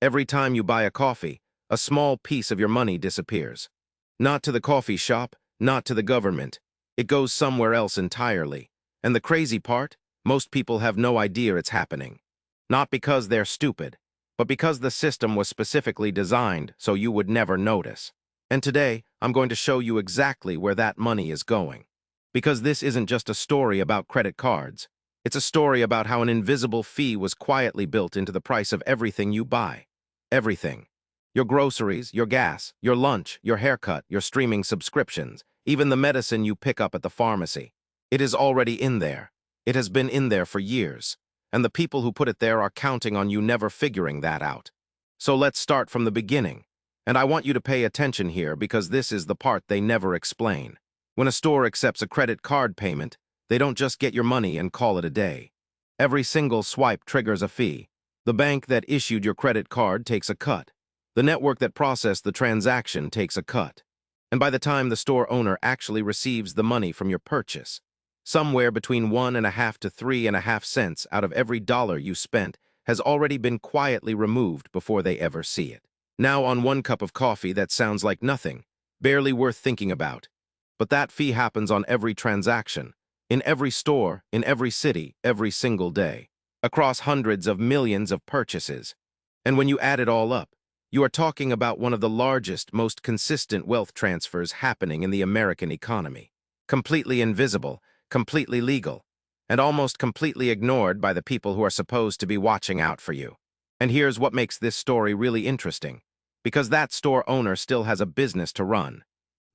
Every time you buy a coffee, a small piece of your money disappears. Not to the coffee shop, not to the government. It goes somewhere else entirely. And the crazy part? Most people have no idea it's happening. Not because they're stupid, but because the system was specifically designed so you would never notice. And today, I'm going to show you exactly where that money is going. Because this isn't just a story about credit cards. It's a story about how an invisible fee was quietly built into the price of everything you buy. Everything. Your groceries, your gas, your lunch, your haircut, your streaming subscriptions, even the medicine you pick up at the pharmacy. It is already in there. It has been in there for years. And the people who put it there are counting on you never figuring that out. So let's start from the beginning. And I want you to pay attention here because this is the part they never explain. When a store accepts a credit card payment, they don't just get your money and call it a day. Every single swipe triggers a fee. The bank that issued your credit card takes a cut. The network that processed the transaction takes a cut. And by the time the store owner actually receives the money from your purchase, somewhere between 1.5 to 3.5 cents out of every dollar you spent has already been quietly removed before they ever see it. Now on one cup of coffee that sounds like nothing, barely worth thinking about. But that fee happens on every transaction, in every store, in every city, every single day, across hundreds of millions of purchases. And when you add it all up, you are talking about one of the largest, most consistent wealth transfers happening in the American economy. Completely invisible, completely legal, and almost completely ignored by the people who are supposed to be watching out for you. And here's what makes this story really interesting. Because that store owner still has a business to run.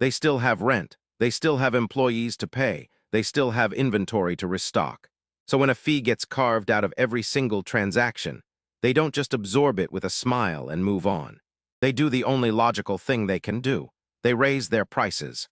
They still have rent, they still have employees to pay, they still have inventory to restock. So when a fee gets carved out of every single transaction, they don't just absorb it with a smile and move on. They do the only logical thing they can do. They raise their prices.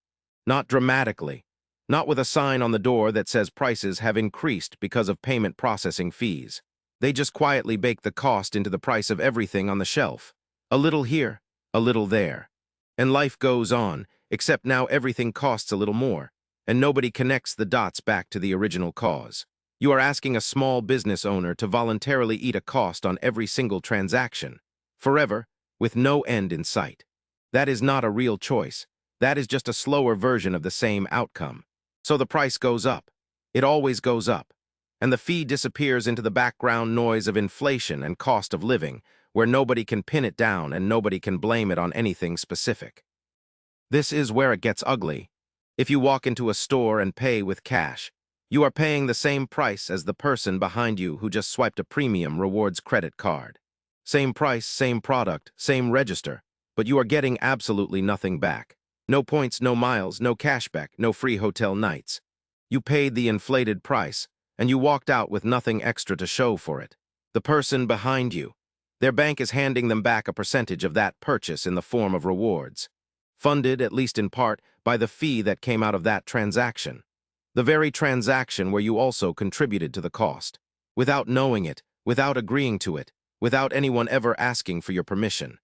Not dramatically. Not with a sign on the door that says prices have increased because of payment processing fees. They just quietly bake the cost into the price of everything on the shelf. A little here, a little there. And life goes on, except now everything costs a little more, and nobody connects the dots back to the original cause. You are asking a small business owner to voluntarily eat a cost on every single transaction, forever, with no end in sight. That is not a real choice. That is just a slower version of the same outcome. So the price goes up. It always goes up. And the fee disappears into the background noise of inflation and cost of living, where nobody can pin it down and nobody can blame it on anything specific. This is where it gets ugly. If you walk into a store and pay with cash, you are paying the same price as the person behind you who just swiped a premium rewards credit card. Same price, same product, same register, but you are getting absolutely nothing back. No points, no miles, no cashback, no free hotel nights. You paid the inflated price, and you walked out with nothing extra to show for it. The person behind you, their bank is handing them back a percentage of that purchase in the form of rewards, funded, at least in part, by the fee that came out of that transaction. The very transaction where you also contributed to the cost, without knowing it, without agreeing to it, without anyone ever asking for your permission.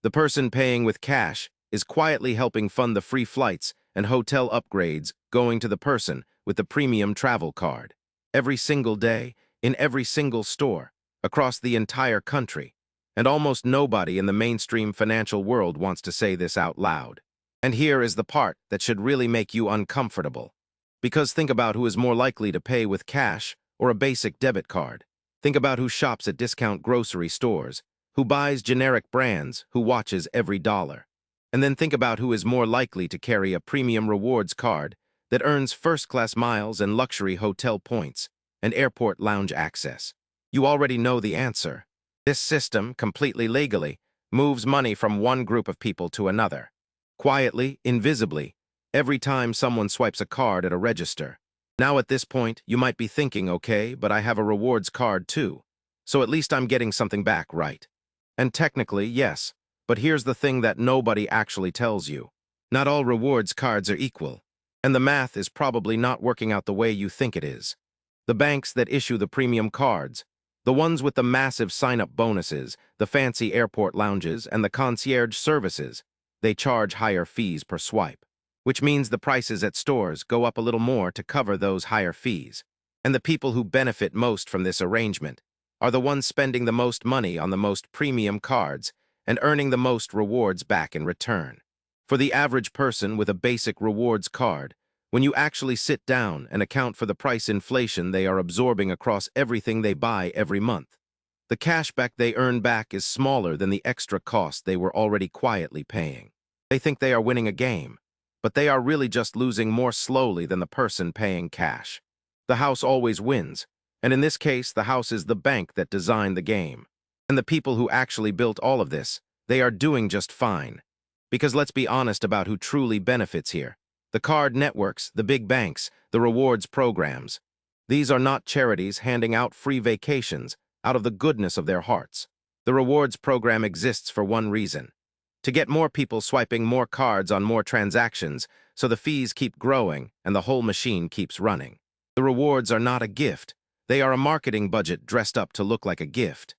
The person paying with cash is quietly helping fund the free flights and hotel upgrades going to the person with the premium travel card. Every single day, in every single store, across the entire country. And almost nobody in the mainstream financial world wants to say this out loud. And here is the part that should really make you uncomfortable. Because think about who is more likely to pay with cash or a basic debit card. Think about who shops at discount grocery stores, who buys generic brands, who watches every dollar. And then think about who is more likely to carry a premium rewards card that earns first-class miles and luxury hotel points and airport lounge access. You already know the answer. This system, completely legally, moves money from one group of people to another. Quietly, invisibly, every time someone swipes a card at a register. Now at this point, you might be thinking, okay, but I have a rewards card too, so at least I'm getting something back, right? And technically, yes, but here's the thing that nobody actually tells you. Not all rewards cards are equal, and the math is probably not working out the way you think it is. The banks that issue the premium cards, the ones with the massive sign-up bonuses, the fancy airport lounges, and the concierge services, they charge higher fees per swipe, which means the prices at stores go up a little more to cover those higher fees. And the people who benefit most from this arrangement, are the ones spending the most money on the most premium cards and earning the most rewards back in return. For the average person with a basic rewards card, when you actually sit down and account for the price inflation they are absorbing across everything they buy every month, the cashback they earn back is smaller than the extra cost they were already quietly paying. They think they are winning a game, but they are really just losing more slowly than the person paying cash. The house always wins, and in this case, the house is the bank that designed the game. And the people who actually built all of this, they are doing just fine. Because let's be honest about who truly benefits here. The card networks, the big banks, the rewards programs. These are not charities handing out free vacations out of the goodness of their hearts. The rewards program exists for one reason: to get more people swiping more cards on more transactions, so the fees keep growing and the whole machine keeps running. The rewards are not a gift. They are a marketing budget dressed up to look like a gift.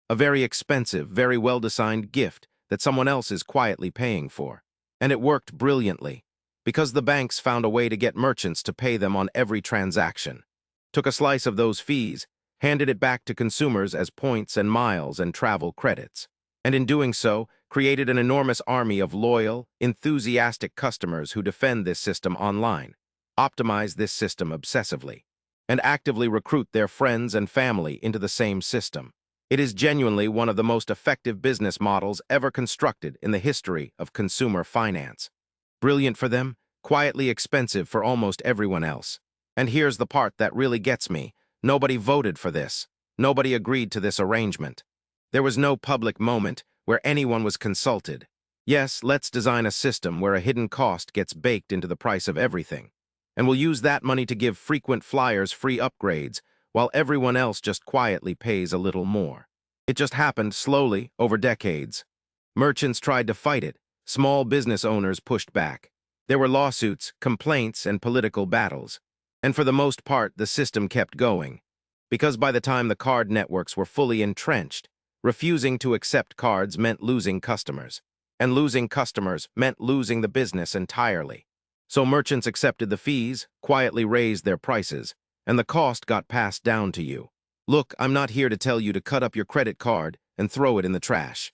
A very expensive, very well-designed gift that someone else is quietly paying for. And it worked brilliantly, because the banks found a way to get merchants to pay them on every transaction. Took a slice of those fees, handed it back to consumers as points and miles and travel credits. And in doing so, created an enormous army of loyal, enthusiastic customers who defend this system online, optimize this system obsessively, and actively recruit their friends and family into the same system. It is genuinely one of the most effective business models ever constructed in the history of consumer finance. Brilliant for them, quietly expensive for almost everyone else. And here's the part that really gets me. Nobody voted for this. Nobody agreed to this arrangement. There was no public moment where anyone was consulted. Yes, let's design a system where a hidden cost gets baked into the price of everything. And we'll use that money to give frequent flyers free upgrades, while everyone else just quietly pays a little more. It just happened slowly over decades. Merchants tried to fight it. Small business owners pushed back. There were lawsuits, complaints, and political battles. And for the most part, the system kept going. Because by the time the card networks were fully entrenched, refusing to accept cards meant losing customers. And losing customers meant losing the business entirely. So merchants accepted the fees, quietly raised their prices, and the cost got passed down to you. Look, I'm not here to tell you to cut up your credit card and throw it in the trash.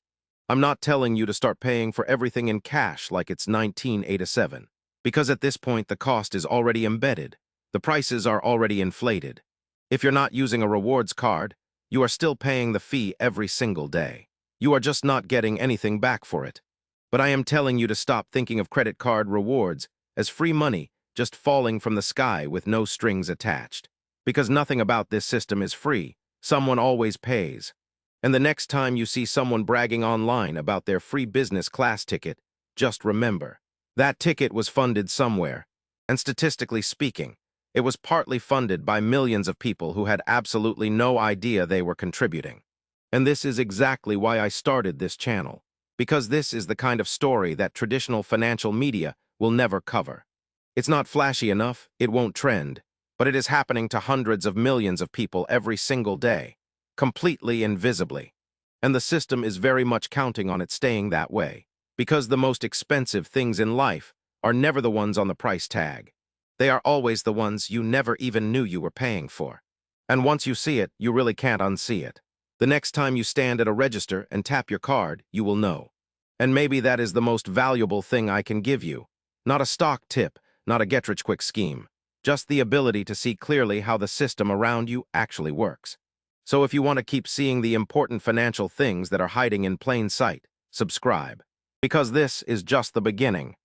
I'm not telling you to start paying for everything in cash like it's 1987, because at this point the cost is already embedded. The prices are already inflated. If you're not using a rewards card, you are still paying the fee every single day. You are just not getting anything back for it. But I am telling you to stop thinking of credit card rewards as free money just falling from the sky with no strings attached. Because nothing about this system is free. Someone always pays. And the next time you see someone bragging online about their free business class ticket, just remember, that ticket was funded somewhere. And statistically speaking, it was partly funded by millions of people who had absolutely no idea they were contributing. And this is exactly why I started this channel. Because this is the kind of story that traditional financial media will never cover. It's not flashy enough, it won't trend, but it is happening to hundreds of millions of people every single day, completely invisibly. And the system is very much counting on it staying that way, because the most expensive things in life are never the ones on the price tag. They are always the ones you never even knew you were paying for. And once you see it, you really can't unsee it. The next time you stand at a register and tap your card, you will know. And maybe that is the most valuable thing I can give you. Not a stock tip, not a get-rich-quick scheme. Just the ability to see clearly how the system around you actually works. So if you want to keep seeing the important financial things that are hiding in plain sight, subscribe. Because this is just the beginning.